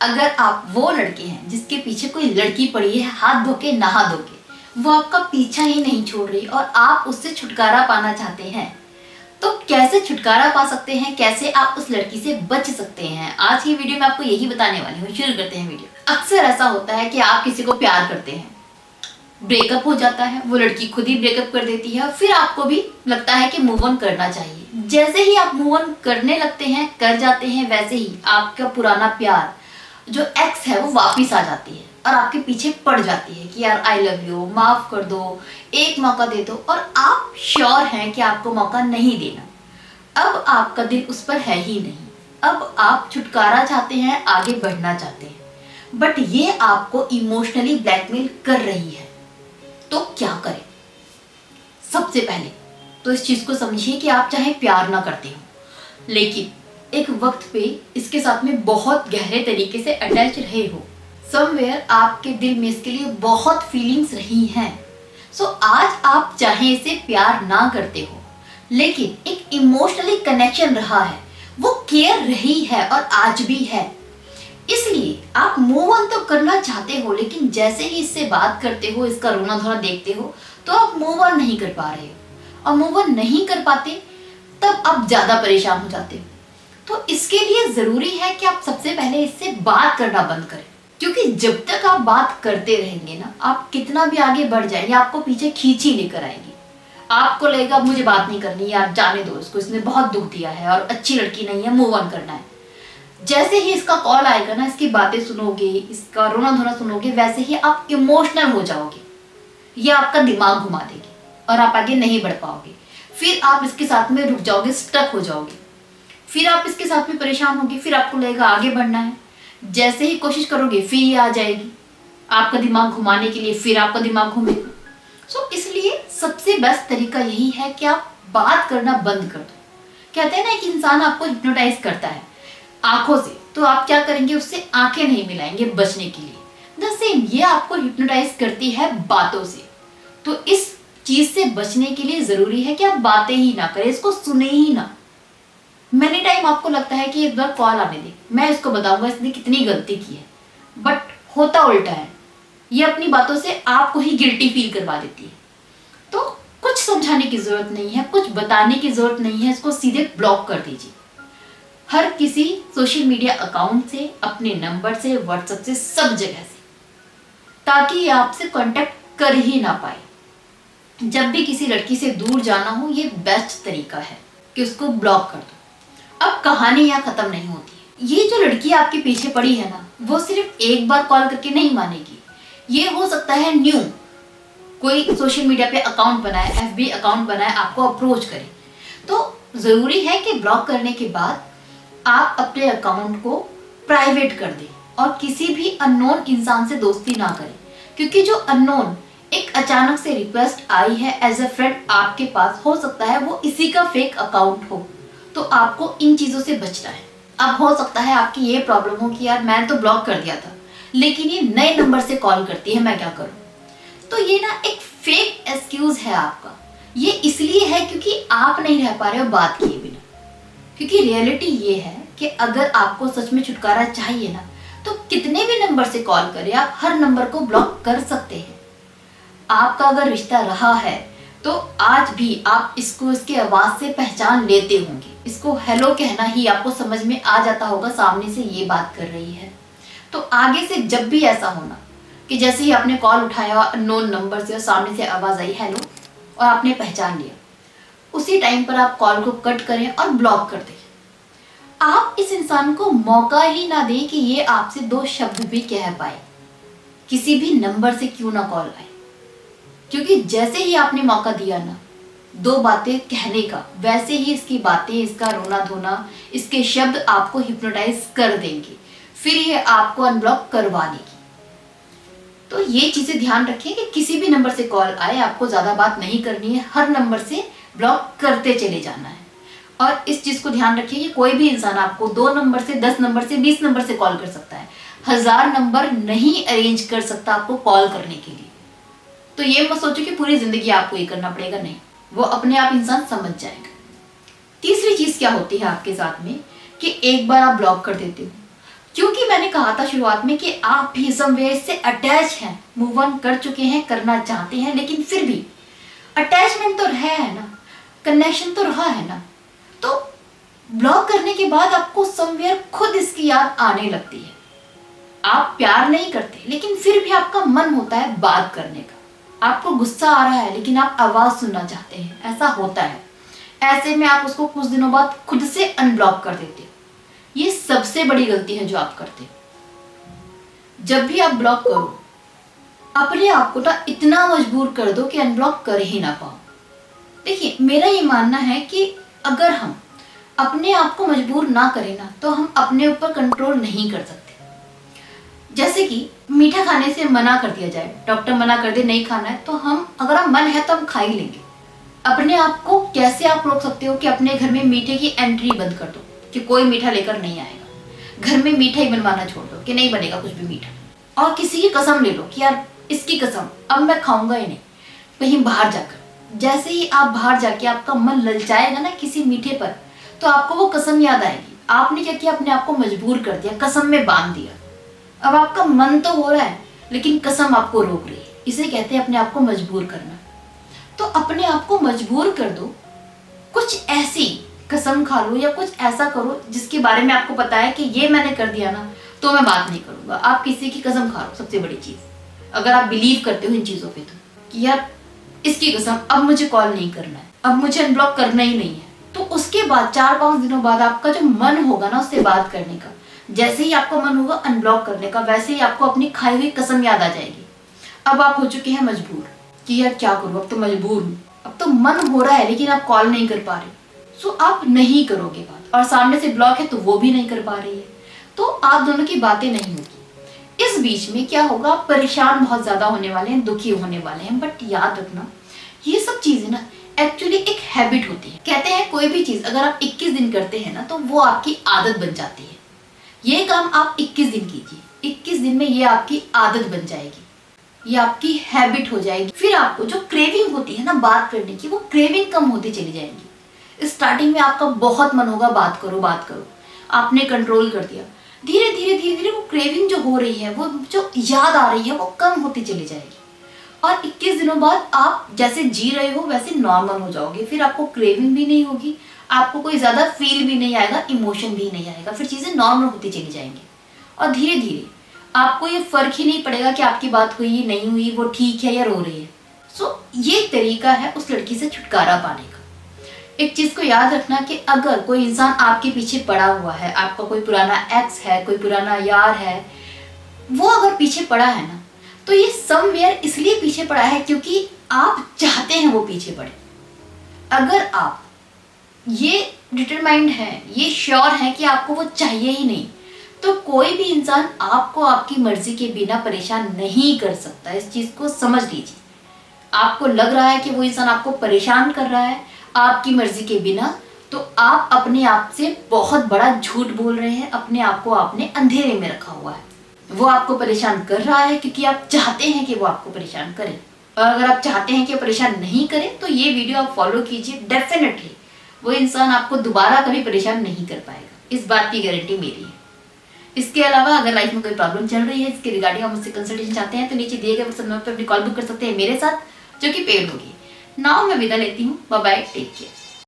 अगर आप वो लड़के हैं जिसके पीछे कोई लड़की पड़ी है हाथ धो के नहा धो के, वो आपका पीछा ही नहीं छोड़ रही और आप उससे छुटकारा पाना चाहते हैं, तो कैसे छुटकारा पा सकते हैं, कैसे आप उस लड़की से बच सकते हैं, आज की वीडियो में आपको यही बताने वाली हूँ। शुरू करते हैं वीडियो। अक्सर ऐसा होता है कि आप किसी को प्यार करते हैं, ब्रेकअप हो जाता है, वो लड़की खुद ही ब्रेकअप कर देती है, फिर आपको भी लगता है कि मूव ऑन करना चाहिए। जैसे ही आप मूव ऑन करने लगते हैं, कर जाते हैं, वैसे ही आपका पुराना प्यार जो एक्स है वो वापिस आ जाती है और आपके पीछे पड़ जाती है कि यार आई लव यू, माफ कर दो, एक मौका दे दो, और आप श्योर हैं कि आपको मौका नहीं देना। अब आपका दिल उस पर है ही नहीं, अब आप छुटकारा चाहते हैं, आगे बढ़ना चाहते हैं, बट ये आपको इमोशनली ब्लैकमेल कर रही है। तो क्या करें? सबसे पहले तो इस चीज को समझिए कि आप चाहे प्यार ना करते हो, लेकिन एक वक्त पे इसके साथ में बहुत गहरे तरीके से अटैच रहे हो, समवेयर आपके दिल में इसके लिए बहुत फीलिंग्स रही हैं। सो आज आप चाहे इसे प्यार ना करते हो, लेकिन एक इमोशनली कनेक्शन रहा है, वो केयर रही है और आज भी है, इसलिए आप मूव ऑन तो करना चाहते हो, लेकिन जैसे ही इससे बात करते हो, इसका रोना धोना देखते हो, तो आप मूव ऑन नहीं कर पा रहे हो, और मूव ऑन नहीं कर पाते तब आप ज्यादा परेशान हो जाते हो। तो इसके लिए जरूरी है कि आप सबसे पहले इससे बात करना बंद करें, क्योंकि जब तक आप बात करते रहेंगे ना, आप कितना भी आगे बढ़ जाएंगे, आपको पीछे खींच ही लेकर आएगी। आपको लगेगा मुझे बात नहीं करनी यार, जाने दो इसको, इसने बहुत दुख दिया है और अच्छी लड़की नहीं है, मूव ऑन करना है। जैसे ही इसका कॉल आएगा ना, इसकी बातें सुनोगे, इसका रोना धोना सुनोगे, वैसे ही आप इमोशनल हो जाओगे, ये आपका दिमाग घुमा देगी और आप आगे नहीं बढ़ पाओगे। फिर आप इसके साथ में रुक जाओगे, स्टक हो जाओगे, फिर आप इसके साथ में परेशान होगे, फिर आपको लगेगा आगे बढ़ना है, जैसे ही कोशिश करोगे फिर ये आ जाएगी आपका दिमाग घुमाने के लिए, फिर आपका दिमाग घूमेगा। सो इसलिए सबसे बेस्ट तरीका यही है कि आप बात करना बंद कर दो। कहते हैं ना कि इंसान आपको हिप्नोटाइज करता है आंखों से, तो आप क्या करेंगे, उससे आंखें नहीं मिलाएंगे बचने के लिए। द सेम ये आपको हिप्नोटाइज करती है बातों से। तो इस चीज से बचने के लिए जरूरी है कि आप बातें ही ना करें, इसको सुने ही ना। मैनी टाइम आपको लगता है कि एक बार कॉल आने दे, मैं इसको बताऊंगा इसने कितनी गलती की है, बट होता उल्टा है, ये अपनी बातों से आपको ही गिल्टी फील करवा देती है। तो कुछ समझाने की जरूरत नहीं है, कुछ बताने की जरूरत नहीं है, इसको सीधे ब्लॉक कर दीजिए हर किसी सोशल मीडिया अकाउंट से, अपने नंबर से, व्हाट्सएप से, सब जगह से, ताकि ये आपसे कांटेक्ट कर ही ना पाए। जब भी किसी लड़की से दूर जाना हो, ये बेस्ट तरीका है कि उसको ब्लॉक कर दो। अब कहानी यहाँ खत्म नहीं होती। ये जो लड़की आपके पीछे पड़ी है ना, वो सिर्फ एक बार कॉल करके नहीं मानेगी। ये हो सकता है न्यू कोई सोशल मीडिया पे अकाउंट बनाए, FB अकाउंट बनाए, आपको अप्रोच करे। तो जरूरी है कि ब्लॉक करने के बाद आप अपने अकाउंट को प्राइवेट कर दें और किसी भी अननोन इंसान से दोस्ती ना करें, क्योंकि जो अननोन एक अचानक से रिक्वेस्ट आई है एज अ फ्रेंड आपके पास, हो सकता है वो इसी का फेक अकाउंट हो। तो आपको इन चीजों से बचना है। अब हो सकता है आपकी ये प्रॉब्लम हो कि यार मैंने तो ब्लॉक कर दिया था, लेकिन ये नए नंबर से कॉल करती है, मैं क्या करूं? तो ये ना एक फेक एक्सक्यूज है आपका। ये इसलिए है क्योंकि आप नहीं रह पा रहे हो बात किए बिना। क्योंकि रियलिटी ये है कि अगर आपको सच में छुटकारा चाहिए ना, तो कितने भी नंबर से कॉल करें, आप हर नंबर को ब्लॉक कर सकते हैं। आपका अगर रिश्ता रहा है तो आज भी आप इसको इसके आवाज से पहचान लेते होंगे। इसको हेलो कहना ही आपको समझ में आ जाता होगा सामने से ये बात कर रही है। तो आगे से जब भी ऐसा होना कि जैसे ही आपने कॉल उठाया अननोन नंबर से और सामने से आवाज आई हेलो और आपने पहचान लिया, उसी टाइम पर आप कॉल को कट करें और ब्लॉक कर दें। आप इस इंसान को मौका ही ना दें कि ये आपसे दो शब्द भी कह पाए, किसी भी नंबर से क्यों ना कॉल आए, क्योंकि जैसे ही आपने मौका दिया ना दो बातें कहने का, वैसे ही इसकी बातें, इसका रोना धोना, इसके शब्द आपको हिप्नोटाइज कर देंगे, फिर ये आपको अनब्लॉक करवा देगी। तो ये चीजें ध्यान रखें कि किसी भी नंबर से कॉल आए, आपको ज्यादा बात नहीं करनी है, हर नंबर से ब्लॉक करते चले जाना है। और इस चीज को ध्यान रखिए कि कोई भी इंसान आपको 2 नंबर से, 10 नंबर से, 20 नंबर से कॉल कर सकता है, 1000 नंबर नहीं अरेंज कर सकता आपको कॉल करने के लिए। तो ये मत सोचो कि पूरी जिंदगी आपको ये करना पड़ेगा, नहीं, वो अपने आप इंसान समझ जाएगा। तीसरी चीज क्या होती है आपके साथ में कि एक बार आप ब्लॉक कर देते हो क्योंकि मैंने कहा था शुरुआत में कि आप भी समवेयर से अटैच हैं, मूव ऑन कर चुके हैं, करना चाहते हैं, लेकिन फिर भी अटैचमेंट तो है ना, कनेक्शन तो रहा है ना। तो ब्लॉक करने के बाद आपको समवेयर खुद इसकी याद आने लगती है। आप प्यार नहीं करते लेकिन फिर भी आपका मन होता है बात करने का। आपको गुस्सा आ रहा है लेकिन आप आवाज सुनना चाहते हैं, ऐसा होता है। ऐसे में आप उसको कुछ दिनों बाद खुद से अनब्लॉक कर देते हो। ये सबसे बड़ी गलती है जो आप करते हो। जब भी आप ब्लॉक करो, अपने आप को ना इतना मजबूर कर दो कि अनब्लॉक कर ही ना पाओ। देखिए, मेरा ये मानना है कि अगर हम अपने आप को मजबूर ना करें ना, तो हम अपने ऊपर कंट्रोल नहीं कर सकते। जैसे कि मीठा खाने से मना कर दिया जाए, डॉक्टर मना कर दे नहीं खाना है, तो हम अगर हम मन है तो हम खा ही लेंगे। अपने आप को कैसे आप रोक सकते हो कि अपने घर में मीठे की एंट्री बंद कर दो कि कोई मीठा लेकर नहीं आएगा। घर में मीठा ही बनवाना छोड़ दो कि नहीं बनेगा कुछ भी मीठा। और किसी की कसम ले लो कि यार इसकी कसम अब मैं खाऊंगा ही नहीं, कहीं बाहर जाकर। जैसे ही आप बाहर जाके आपका मन ललचाएगा ना किसी मीठे पर, तो आपको वो कसम याद आएगी। आपने क्या किया, अपने आप को मजबूर कर दिया, कसम में बांध दिया। अब आपका मन तो हो रहा है लेकिन कसम आपको रोक रही है। इसे कहते हैं अपने आप को मजबूर करना। तो अपने आप को मजबूर कर दो, कुछ ऐसी कसम खा लो या कुछ ऐसा करो जिसके बारे में आपको पता है कि ये मैंने कर दिया ना तो मैं बात नहीं करूंगा। आप किसी की कसम खा लो, सबसे बड़ी चीज, अगर आप बिलीव करते हो इन चीजों पे, तो कि यार इसकी कसम अब मुझे कॉल नहीं करना है, अब मुझे अनब्लॉक करना ही नहीं है। तो उसके बाद 4-5 दिनों बाद आपका जो मन होगा ना उससे बात करने का, जैसे ही आपका मन होगा अनब्लॉक करने का, वैसे ही आपको अपनी खाई हुई कसम याद आ जाएगी। अब आप हो चुके हैं मजबूर कि यार क्या करूं, अब तो मजबूर हूं, अब तो मन हो रहा है लेकिन आप कॉल नहीं कर पा रहे। सो आप नहीं करोगे बात, और सामने से ब्लॉक है तो वो भी नहीं कर पा रही है, तो आप दोनों की बातें नहीं होगी। इस बीच में क्या होगा, आप परेशान बहुत ज्यादा होने वाले हैं, दुखी होने वाले हैं। बट याद रखना, ये सब चीजें ना एक्चुअली एक हैबिट होती है। कहते हैं कोई भी चीज अगर आप 21 दिन करते हैं ना तो वो आपकी आदत बन जाती है। ये काम आप 21 दिन कीजिए, 21 दिन में ये आपकी आदत बन जाएगी, ये आपकी हैबिट हो जाएगी। फिर आपको जो क्रेविंग होती है ना बात करने की, वो क्रेविंग कम होती चली जाएगी। स्टार्टिंग में आपका बहुत मन होगा बात करो बात करो, आपने कंट्रोल कर दिया। धीरे धीरे धीरे धीरे वो क्रेविंग जो हो रही है, वो जो याद आ रही है, वो कम होती चली जाएगी। और 21 दिनों बाद आप जैसे जी रहे हो वैसे नॉर्मल हो जाओगे। फिर आपको क्रेविंग भी नहीं होगी, आपको कोई ज्यादा फील भी नहीं आएगा, इमोशन भी नहीं आएगा। फिर चीजें नॉर्मल होती चली जाएंगी और धीरे धीरे आपको ये फर्क ही नहीं पड़ेगा कि आपकी बात हुई नहीं हुई, वो ठीक है या रो रही है। सो ये तरीका है उस लड़की से छुटकारा पाने का। एक चीज को याद रखना कि अगर कोई इंसान आपके पीछे पड़ा हुआ है, आपका कोई पुराना एक्स है, कोई पुराना यार है, वो अगर पीछे पड़ा है ना, तो ये समवेयर इसलिए पीछे पड़ा है क्योंकि आप चाहते हैं वो पीछे पड़े। अगर आप ये डिटरमाइंड है, ये श्योर है कि आपको वो चाहिए ही नहीं, तो कोई भी इंसान आपको आपकी मर्जी के बिना परेशान नहीं कर सकता। इस चीज को समझ लीजिए। आपको लग रहा है कि वो इंसान आपको परेशान कर रहा है आपकी मर्जी के बिना, तो आप अपने आप से बहुत बड़ा झूठ बोल रहे हैं। अपने आप को आपने अंधेरे में रखा हुआ है। वो आपको परेशान कर रहा है क्योंकि आप चाहते हैं कि वो आपको परेशान करे। और अगर आप चाहते हैं कि परेशान नहीं करे तो ये वीडियो आप फॉलो कीजिए। डेफिनेटली वो इंसान आपको दोबारा कभी परेशान नहीं कर पाएगा, इस बात की गारंटी मेरी है। इसके अलावा अगर लाइफ में कोई प्रॉब्लम चल रही है, इसके रिगार्डिंग आप मुझसे कंसल्टेशन चाहते हैं, तो नीचे दिए गए नंबर पर अपनी कॉल बुक कर सकते हैं मेरे साथ, जो कि पेड होगी। नाउ मैं विदा लेती हूँ। Bye bye, take care.